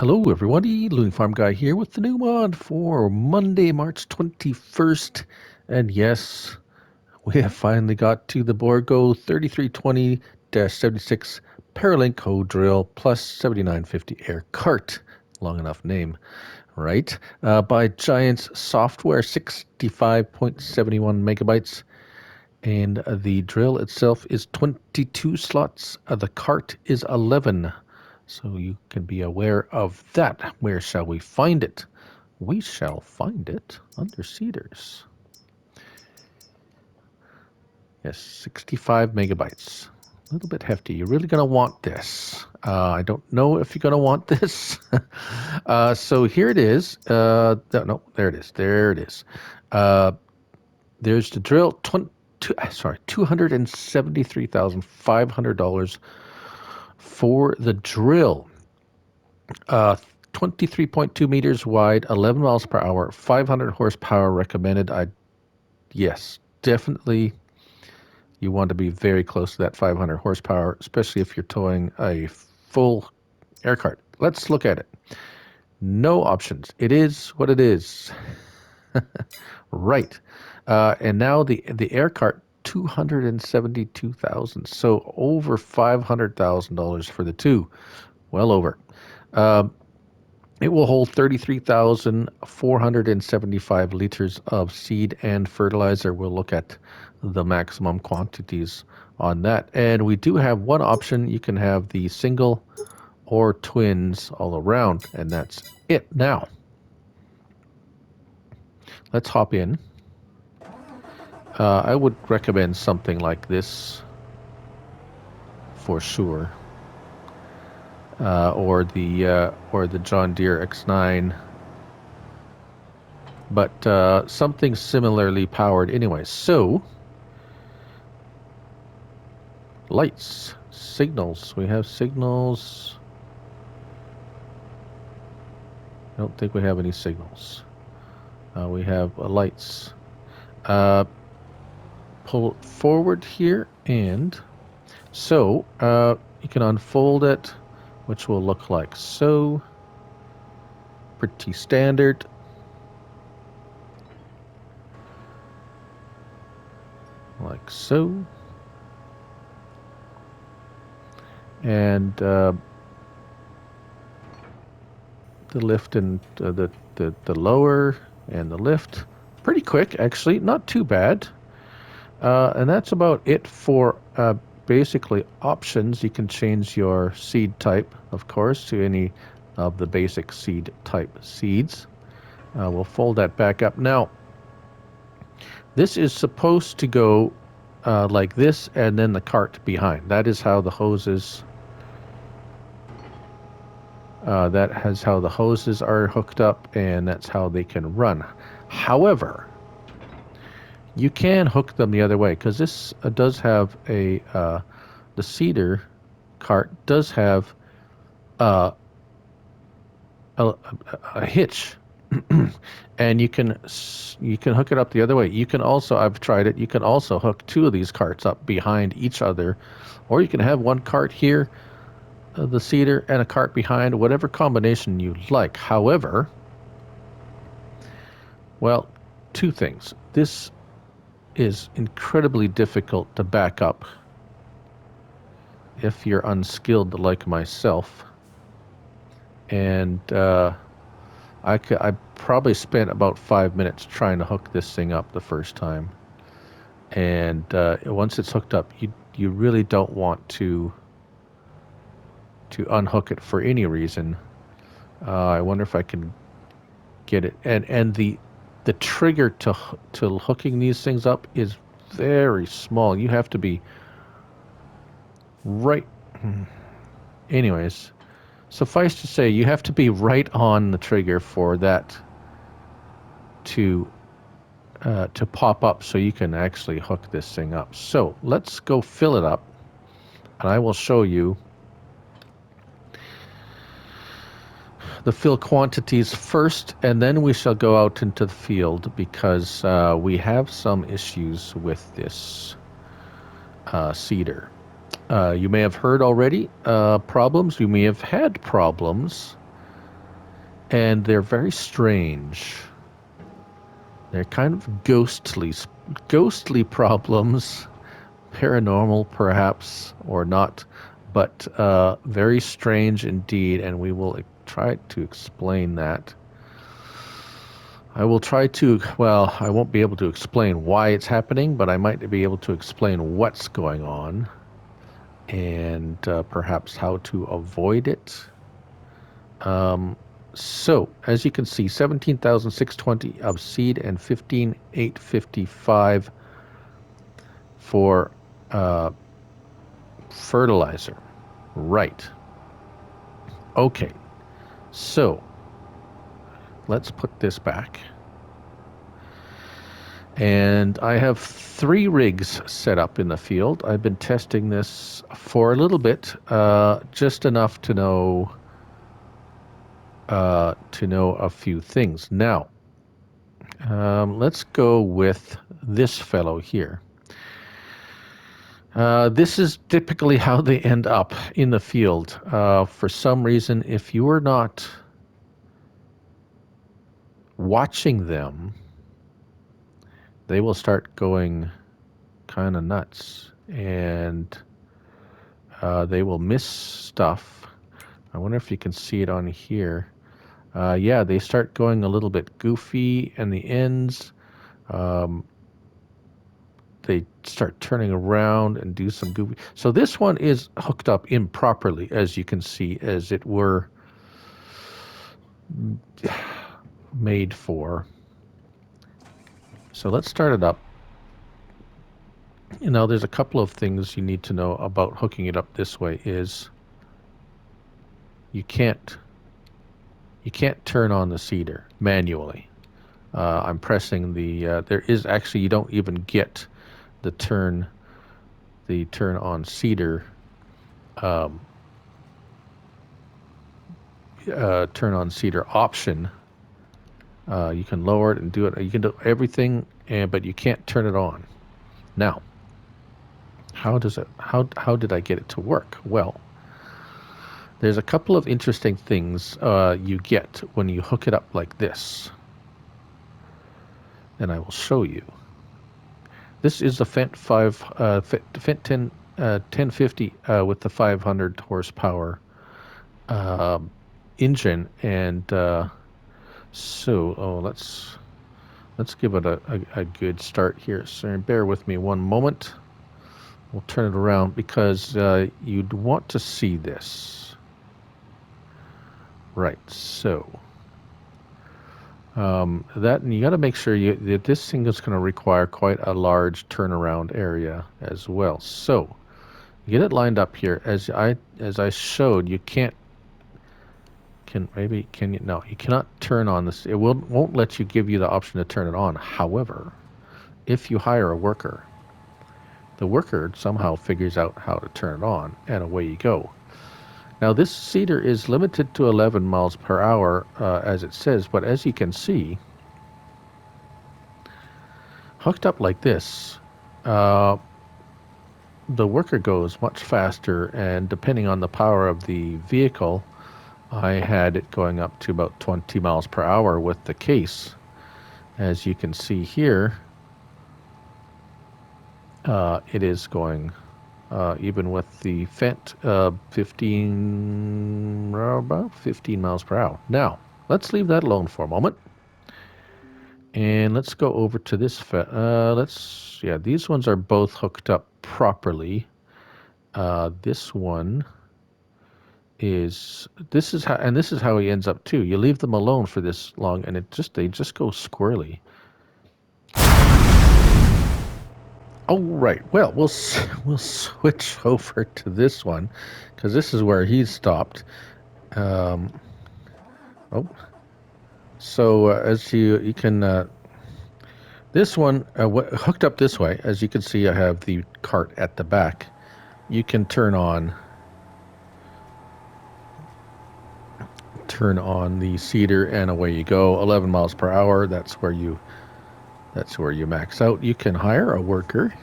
Hello everybody, Loon Farm Guy here with the new mod for Monday, March 21st. And yes, we have finally got to the Bourgault 3320-76 Paralink Hoe drill plus 7950 air cart. Long enough name, right? By Giants Software, 65.71 megabytes. And the drill itself is 22 slots. The cart is 11. So you can be aware of that. Where shall we find it? We shall find it under Cedars. Yes, 65 megabytes. A little bit hefty. You're really going to want this. I don't know if you're going to want this. So here it is. No, there it is. There it is. There's the drill. $273,500 for the drill. 23.2 meters wide, 11 miles per hour, 500 horsepower recommended. Yes, definitely you want to be very close to that 500 horsepower, especially if you're towing a full air cart. Let's look at it. No options. It is what it is. Right. And now the air cart, $272,000. So over $500,000 for the two. Well over. It will hold 33,475 liters of seed and fertilizer. We'll look at the maximum quantities on that. And we do have one option. You can have the single or twins all around, and that's it. Now, let's hop in. I would recommend something like this for sure. Or the John Deere X9, but something similarly powered anyway. So, lights, signals. We have signals. I don't think we have any signals. We have lights. Pull it forward here, and so you can unfold it, which will look like so. Pretty standard. Like so. And the lift and the lower and the lift. Pretty quick, actually. Not too bad. And that's about it for basically options. You can change your seed type, of course, to any of the basic seed type seeds. We'll fold that back up. Now, this is supposed to go like this, and then the cart behind. That is how the hoses. That how the hoses are hooked up, and that's how they can run. However, you can hook them the other way, because this does have a the cedar cart does have a hitch, and you can hook it up the other way. You can also, I've tried it, you can also hook two of these carts up behind each other, or you can have one cart here, the cedar, and a cart behind, whatever combination you like. However, well, two things. This is incredibly difficult to back up if you're unskilled like myself. And I probably spent about 5 minutes trying to hook this thing up the first time. And once it's hooked up, you really don't want to unhook it for any reason. I wonder if I can get it. And the trigger to hooking these things up is very small. You have to be right. Anyways, suffice to say, you have to be right on the trigger for that to pop up, so you can actually hook this thing up. So let's go fill it up, and I will show you the fill quantities first, and then we shall go out into the field, because we have some issues with this cedar. You may have heard already problems. You may have had problems and they're very strange. They're kind of ghostly problems, paranormal perhaps, or not, but very strange indeed, and we will try to explain that. I will try to, well, I won't be able to explain why it's happening, but I might be able to explain what's going on and perhaps how to avoid it. So, as you can see, 17,620 of seed and 15,855 for fertilizer. Right. Okay. So, let's put this back. And I have 3 rigs set up in the field. I've been testing this for a little bit, just enough to know a few things. Now, let's go with this fellow here. This is typically how they end up in the field. For some reason, if you are not watching them, they will start going kind of nuts, and they will miss stuff. I wonder if you can see it on here. Yeah, they start going a little bit goofy in the ends. They start turning around and do some goofy. So this one is hooked up improperly, as you can see, as it were made for. So let's start it up. You know, there's a couple of things you need to know about hooking it up this way is you can't turn on the seeder manually. I'm pressing the, there is actually, you don't even get the turn on seeder, turn on seeder option. You can lower it and do it. You can do everything, but you can't turn it on. Now, how did I get it to work? Well, there's a couple of interesting things you get when you hook it up like this, and I will show you. This is the Fendt 1050 with the 500 horsepower engine, and so let's give it a good start here. So bear with me one moment. We'll turn it around because you'd want to see this. Right, so that, and you got to make sure that this thing is going to require quite a large turnaround area as well. So get it lined up here. As I showed, you can't. Can you? No, you cannot turn on this. It won't let you give you the option to turn it on. However, if you hire a worker, the worker somehow figures out how to turn it on, and away you go. Now, this seeder is limited to 11 miles per hour, as it says, but as you can see, hooked up like this, the worker goes much faster, and depending on the power of the vehicle, I had it going up to about 20 miles per hour with the case. As you can see here, it is going, even with the Fendt, about 15 miles per hour. Now, let's leave that alone for a moment. And let's go over to this. These ones are both hooked up properly. This one is, this is how he ends up too. You leave them alone for this long, and they just go squirrely. Oh, right. Well, we'll switch over to this one because this is where he's stopped. So as you can, this one hooked up this way. As you can see, I have the cart at the back. You can turn on the seeder, and away you go. 11 miles per hour. That's where you max out. You can hire a worker,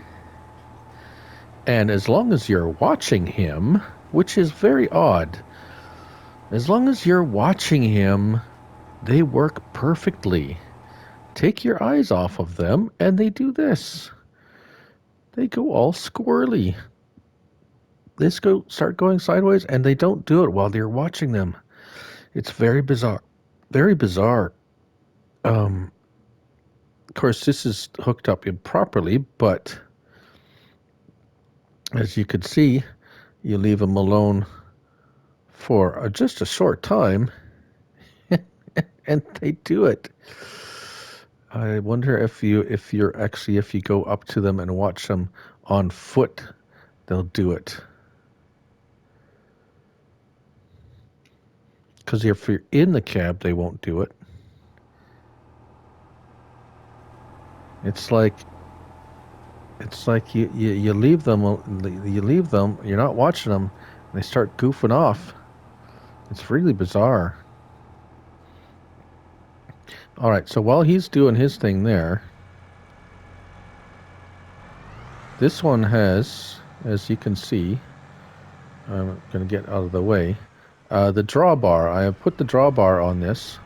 and as long as you're watching him, which is very odd, as long as you're watching him, They work perfectly. Take your eyes off of them, and they do this. They go all squirrely. They start going sideways, and they don't do it while you're watching them. It's very bizarre. Very bizarre. Of course, this is hooked up improperly, but as you can see, you leave them alone for just a short time, and they do it. I wonder if you go up to them and watch them on foot, they'll do it. Because if you're in the cab, they won't do it. It's like you leave them, you're not watching them, and they start goofing off. It's really bizarre. All right, so while he's doing his thing there, this one has, as you can see, I'm going to get out of the way, the drawbar. I have put the drawbar on this,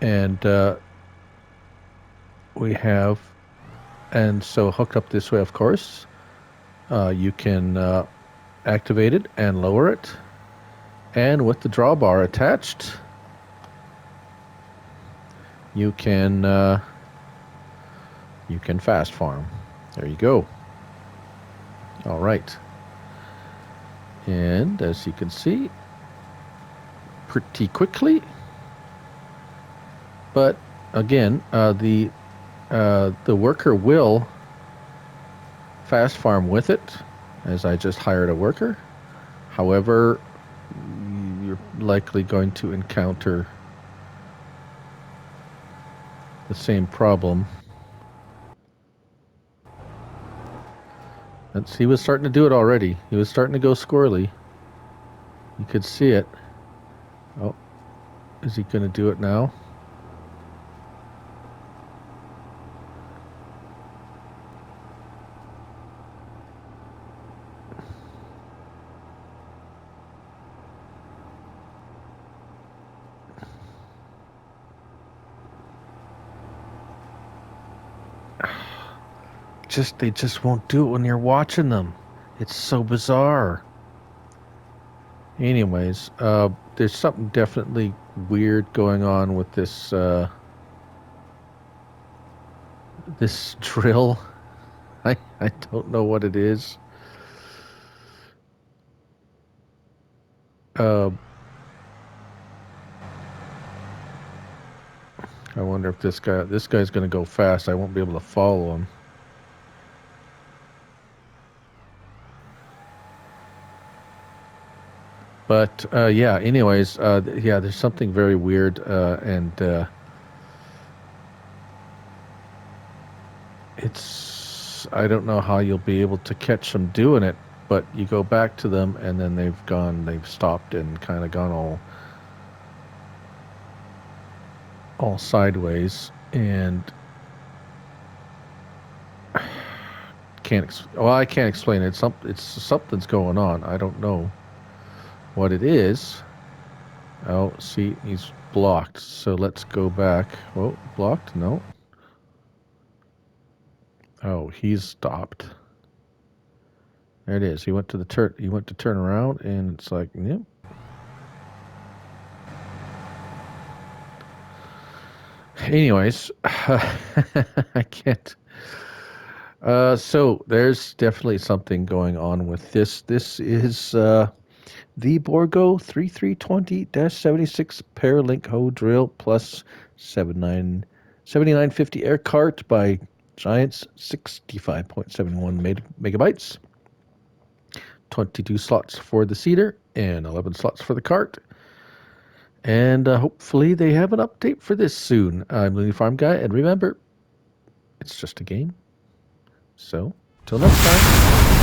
and we have, and so hooked up this way, of course, you can activate it and lower it, and with the drawbar attached, you can fast farm. There you go. All right. And as you can see, pretty quickly. But again, the worker will fast farm with it, as I just hired a worker. However, you're likely going to encounter the same problem. He was starting to do it already. He was starting to go squirrely. You could see it. Oh, is he going to do it now? They just won't do it when you're watching them. It's so bizarre. Anyways, there's something definitely weird going on with this this drill. I don't know what it is. I wonder if this guy's going to go fast. I won't be able to follow him. But yeah, anyways, yeah, there's something very weird, and I don't know how you'll be able to catch them doing it, but you go back to them, and then they've stopped and kind of gone all sideways, and I can't explain it. Something's going on. I don't know what it is. Oh, see, he's blocked. So let's go back. Oh, blocked? No. Oh, he's stopped. There it is. He went to turn around, and it's like, yep. Anyways, I can't. So there's definitely something going on with this. This is the Bourgault 3320-76 Paralink Hoe drill plus 7950 air cart by Giants, 65.71 megabytes. 22 slots for the seeder and 11 slots for the cart. And hopefully they have an update for this soon. I'm Looney Farm Guy, and remember, it's just a game. So, till next time.